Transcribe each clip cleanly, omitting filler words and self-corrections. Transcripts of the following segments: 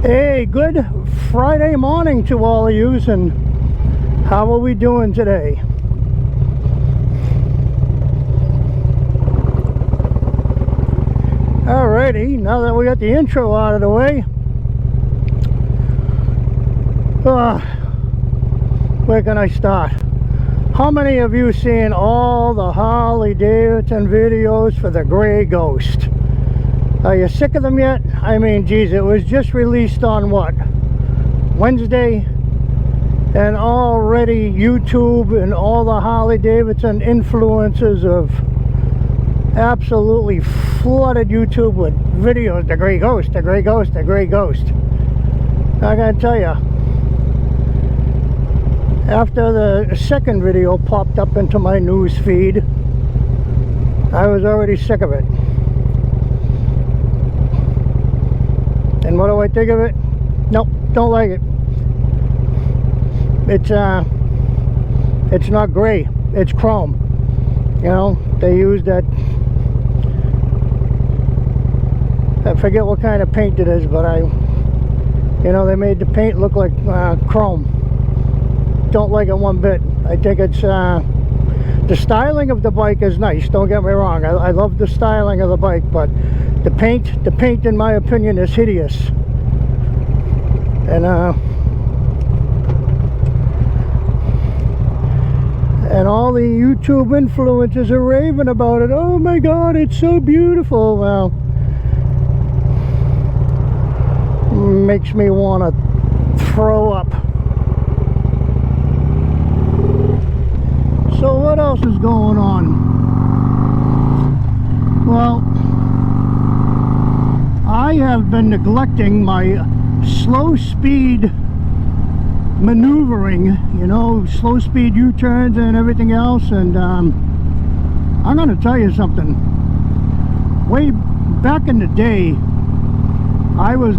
Hey, good Friday morning to all of yous, and how are we doing today? Alrighty, now that we got the intro out of the way, where can I start? How many of you seen all the Harley Davidson videos for the Gray Ghost? Are you sick of them yet? I mean, geez, it was just released on what? Wednesday? And already YouTube and all the Harley Davidson influencers have absolutely flooded YouTube with videos. The Gray Ghost, the Gray Ghost, the Gray Ghost. I gotta tell you, after the second video popped up into my news feed, I was already sick of it. And what do I think of it? Nope, don't like it. It's not gray, it's chrome. You know, they use that, I forget what kind of paint it is, but they made the paint look like chrome. Don't like it one bit. I think it's the styling of the bike is nice, don't get me wrong. I love the styling of the bike, but the paint in my opinion is hideous. And all the YouTube influencers are raving about it. Oh my god, it's so beautiful. Well, makes me want to throw up. So what else is going on? Well, I have been neglecting my slow speed maneuvering, slow speed U-turns and everything else, and I'm gonna tell you something. Way back in the day, I was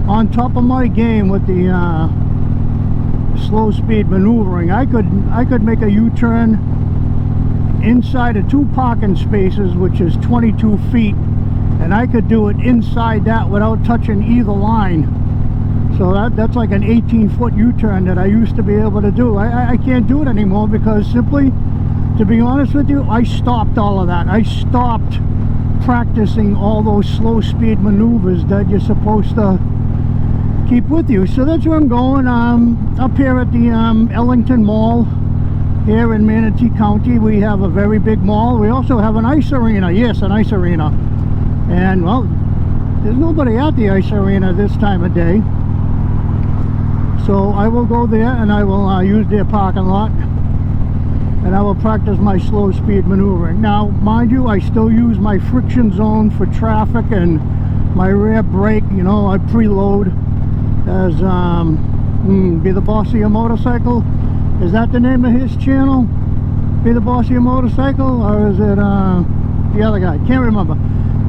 on top of my game with the slow speed maneuvering. I could make a U-turn inside of 2 parking spaces, which is 22 feet, and I could do it inside that without touching either line. So that's like an 18-foot U-turn that I used to be able to do. I can't do it anymore because simply, to be honest with you, I stopped all of that. I stopped practicing all those slow speed maneuvers that you're supposed to keep with you. So that's where I'm going. Up here at the Ellington Mall here in Manatee County. We have a very big mall. We also have an ice arena. Yes, an ice arena. And well, there's nobody at the ice arena this time of day, so I will go there and I will use their parking lot, and I will practice my slow speed maneuvering. Now mind you, I still use my friction zone for traffic and my rear brake. I preload as Be the Boss of Your Motorcycle. Is that the name of his channel? Be the Boss of Your Motorcycle? Or is it the other guy? Can't remember.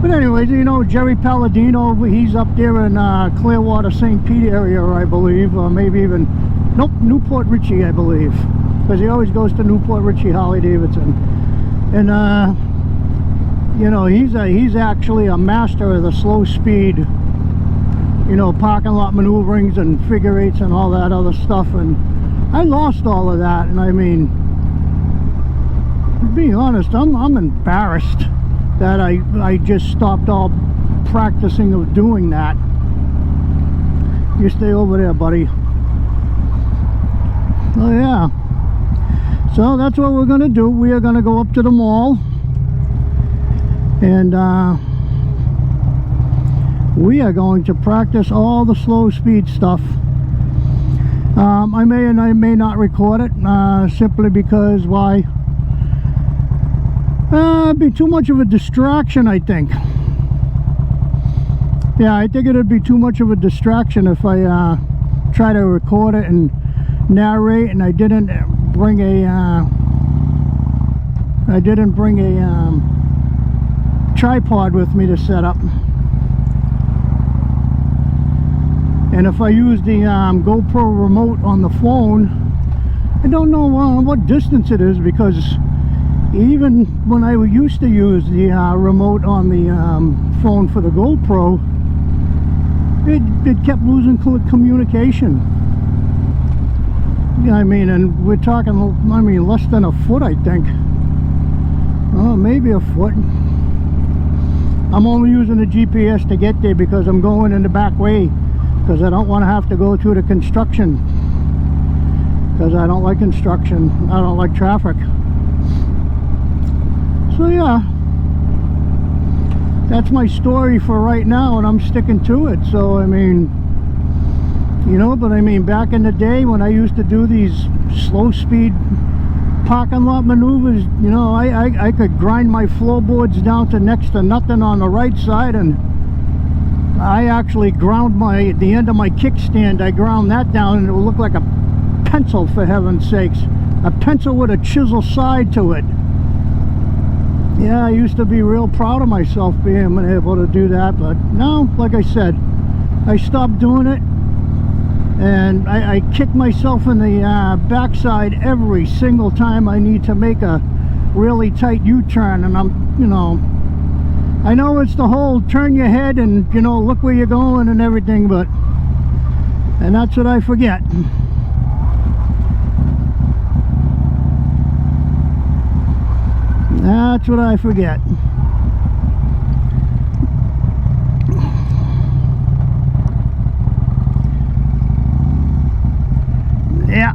But anyways, Jerry Palladino, he's up there in Clearwater, St. Pete area, I believe, or maybe even, nope, Newport Richie, I believe, because he always goes to Newport Richie, Harley Davidson. And he's actually a master of the slow speed, parking lot maneuverings and figure eights and all that other stuff. And I lost all of that, and I mean, to be honest, I'm embarrassed that I just stopped all practicing of doing that. You stay over there, buddy. Oh yeah. So that's what we're gonna do. We are gonna go up to the mall, and we are going to practice all the slow speed stuff. I may and I may not record it, simply because why? It'd be too much of a distraction, I think. Yeah, I think it'd be too much of a distraction if I try to record it and narrate, and I didn't bring a tripod with me to set up. And if I use the GoPro remote on the phone, I don't know what distance it is, because Even when I used to use the remote on the phone for the GoPro, it kept losing communication. Yeah, I mean, and we're talking, I mean, less than a foot, I think. Oh, maybe a foot. I'm only using the GPS to get there because I'm going in the back way, because I don't want to have to go through the construction, because I don't like construction. I don't like traffic. So yeah, that's my story for right now, and I'm sticking to it. So I mean, you know, but I mean, back in the day when I used to do these slow speed parking lot maneuvers, you know, I could grind my floorboards down to next to nothing on the right side, and I actually ground the end of my kickstand, I ground that down, and it would look like a pencil, for heaven's sakes. A pencil with a chisel side to it. Yeah, I used to be real proud of myself being able to do that, but no, like I said, I stopped doing it. And I kick myself in the backside every single time I need to make a really tight U-turn. And I'm, you know, I know it's the whole turn your head and, you know, look where you're going and everything, but, and that's what I forget. That's what I forget. Yeah,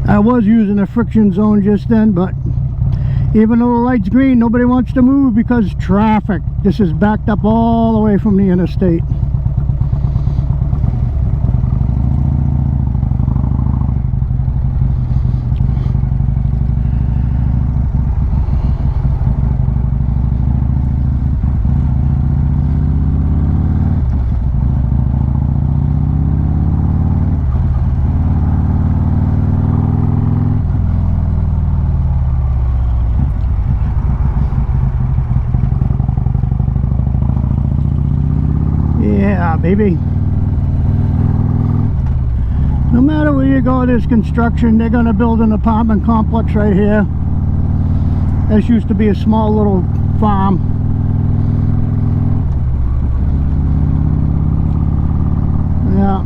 I was using a friction zone just then, but even though the light's green, nobody wants to move because traffic. This is backed up all the way from the interstate. Yeah, baby. No matter where you go, there's construction. They're going to build an apartment complex right here. This used to be a small little farm. Yeah.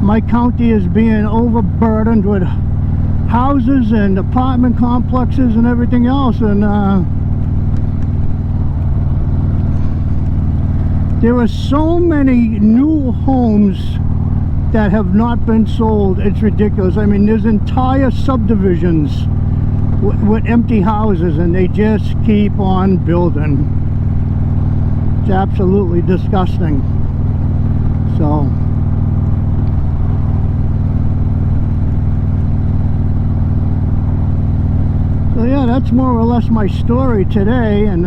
My county is being overburdened with houses and apartment complexes and everything else, and there are so many new homes that have not been sold. It's ridiculous. I mean, there's entire subdivisions with empty houses, and they just keep on building. It's absolutely disgusting. So yeah, that's more or less my story today. And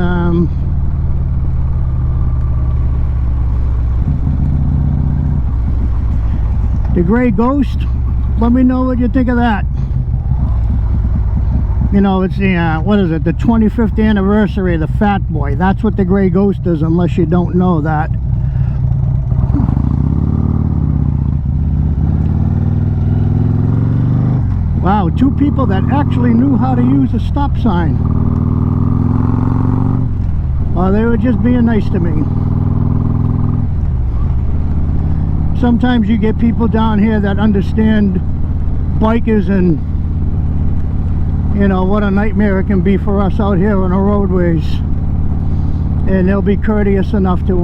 the Gray Ghost, let me know what you think of that. You know, it's the what is it, the 25th anniversary of the Fat Boy. That's what the Gray Ghost is, unless you don't know that. Wow, two people that actually knew how to use a stop sign. Well, they were just being nice to me. Sometimes you get people down here that understand bikers, and you know what a nightmare it can be for us out here on the roadways, and they'll be courteous enough to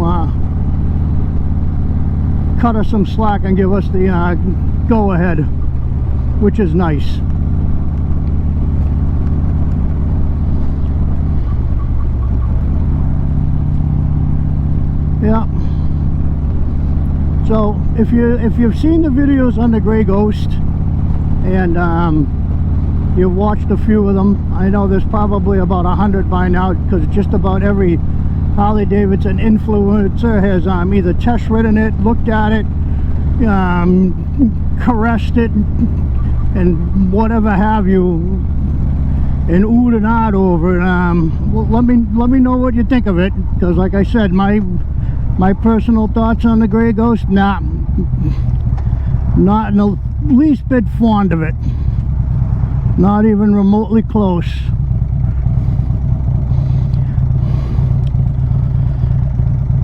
cut us some slack and give us the go ahead, which is nice. Yeah. So if you've seen the videos on the Gray Ghost, and you've watched a few of them, I know there's probably about 100 by now, because just about every Harley Davidson influencer has either test ridden it, looked at it, caressed it, and whatever have you, and oohed and ahed over it. Well, let me know what you think of it, because like I said, my personal thoughts on the Gray Ghost, not in the least bit fond of it. Not even remotely close.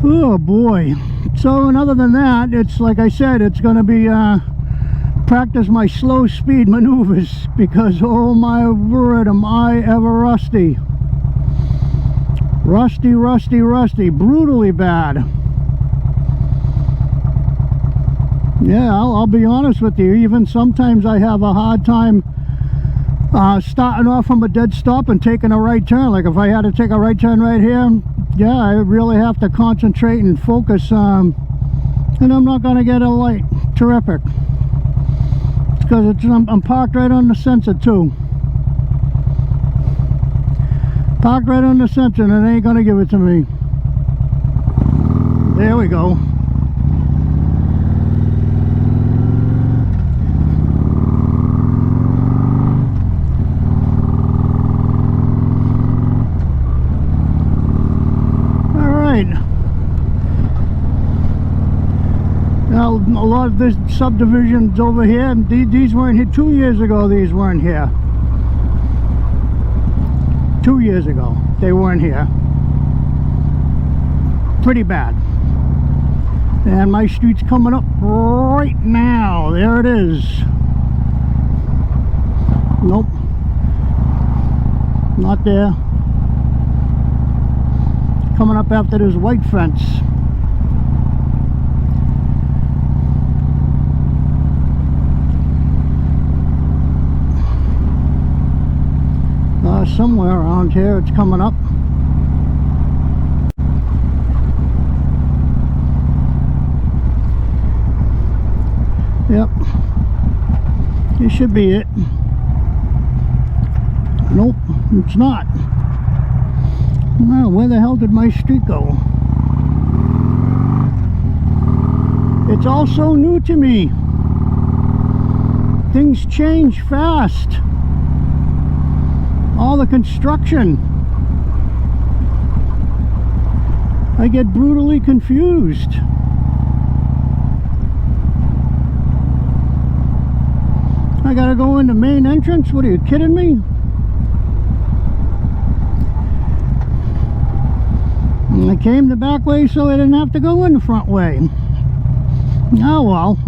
Oh boy. So, and other than that, it's like I said, it's going to be practice my slow speed maneuvers, because oh my word, am I ever rusty. Rusty, brutally bad. Yeah, I'll be honest with you, even sometimes I have a hard time starting off from a dead stop and taking a right turn. Like if I had to take a right turn right here, yeah, I really have to concentrate and focus, and I'm not going to get a light. Terrific. Because I'm parked right on the sensor too. Parked right on the sensor, and it ain't going to give it to me. There we go. Now, a lot of this subdivisions over here, these weren't here 2 years ago. These weren't here 2 years ago. They weren't here. Pretty bad. And my street's coming up right now. There it is. Nope, not there. Coming up after this white fence. Somewhere around here it's coming up. Yep, this should be it. Nope, it's not. Well, where the hell did my street go? It's all so new to me. Things change fast. All the construction, I get brutally confused. I gotta go in the main entrance? What are you kidding me? And I came the back way so I didn't have to go in the front way. Oh well.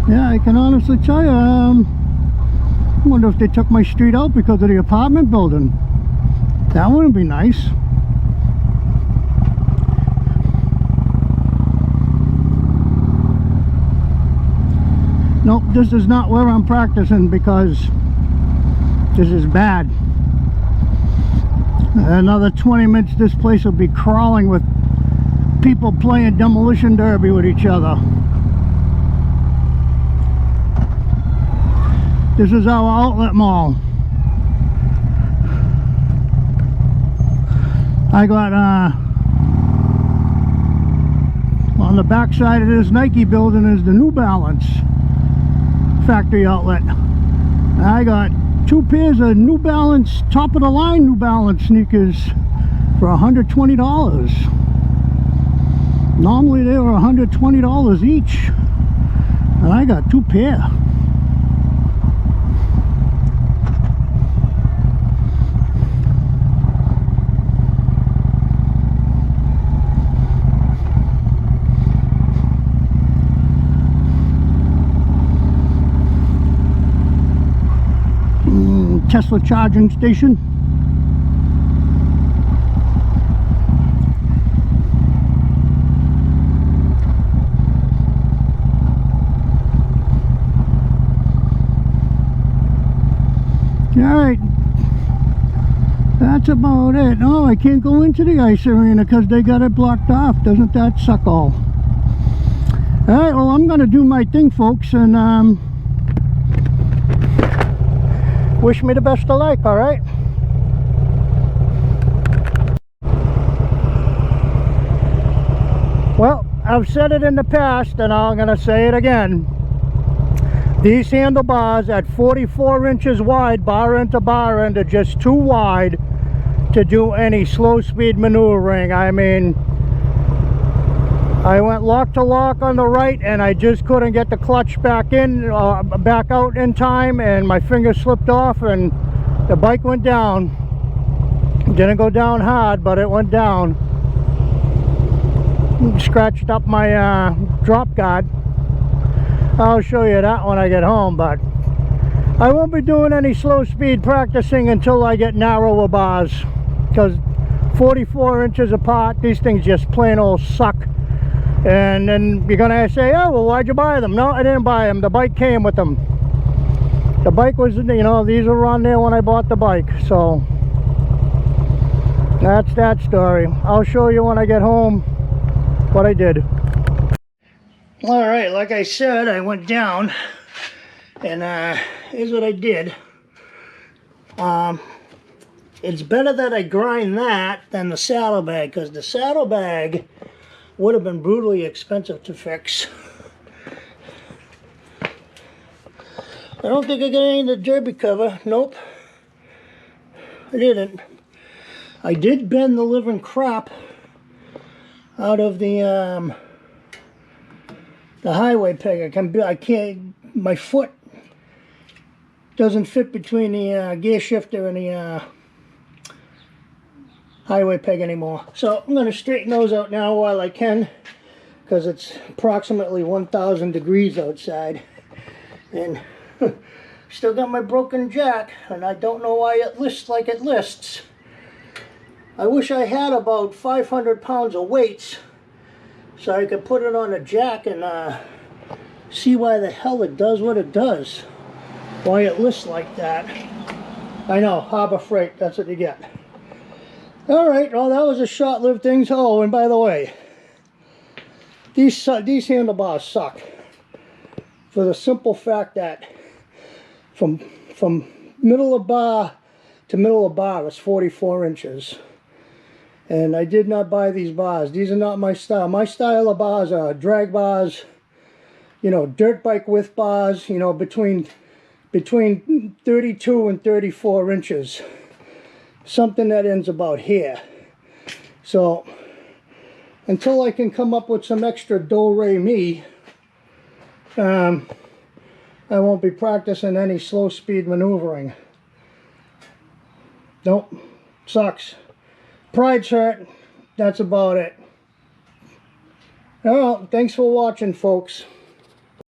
Yeah, I can honestly tell you, I wonder if they took my street out because of the apartment building. That wouldn't be nice. Nope, this is not where I'm practicing because this is bad. Another 20 minutes, this place will be crawling with people playing demolition derby with each other. This is our outlet mall. I got on the back side of this Nike building is the New Balance factory outlet. I got 2 pairs of New Balance, top of the line New Balance sneakers for $120. Normally they were $120 each, and I got 2 pair. Tesla charging station. Alright, that's about it. Oh, I can't go into the ice arena because they got it blocked off. Doesn't that suck all? Alright, well, I'm going to do my thing, folks, and Wish me the best of luck, all right? Well, I've said it in the past and I'm going to say it again. These handlebars at 44 inches wide, bar end to bar end, are just too wide to do any slow speed maneuvering. I mean, I went lock to lock on the right and I just couldn't get the clutch back in, back out in time, and my finger slipped off and the bike went down. Didn't go down hard, but it went down. Scratched up my drop guard. I'll show you that when I get home, but I won't be doing any slow speed practicing until I get narrower bars, because 44 inches apart, these things just plain old suck. And then you're gonna say, oh well, why'd you buy them? No, I didn't buy them, the bike came with them. The bike was, you know, these were on there when I bought the bike. So that's that story. I'll show you when I get home what I did. All right, like I said, I went down and here's what I did. It's better that I grind that than the saddlebag, because the saddlebag would have been brutally expensive to fix. I don't think I got any in the derby cover. Nope, I didn't. I did bend the living crap out of the highway peg. I can't, my foot doesn't fit between the gear shifter and the highway peg anymore. So I'm going to straighten those out now while I can, because it's approximately 1,000 degrees outside. And still got my broken jack, and I don't know why it lists like it lists. I wish I had about 500 pounds of weights so I could put it on a jack and see why the hell it does what it does. Why it lists like that. I know, Harbor Freight, that's what you get. Alright, well that was a short-lived thing. Oh, and by the way, these handlebars suck. For the simple fact that from middle of bar to middle of bar is 44 inches. And I did not buy these bars. These are not my style. My style of bars are drag bars, you know, dirt bike width bars, you know, between 32 and 34 inches. Something that ends about here. So until I can come up with some extra do-re-mi, I won't be practicing any slow speed maneuvering. Nope, sucks. Pride's hurt. That's about it. Well, thanks for watching, folks.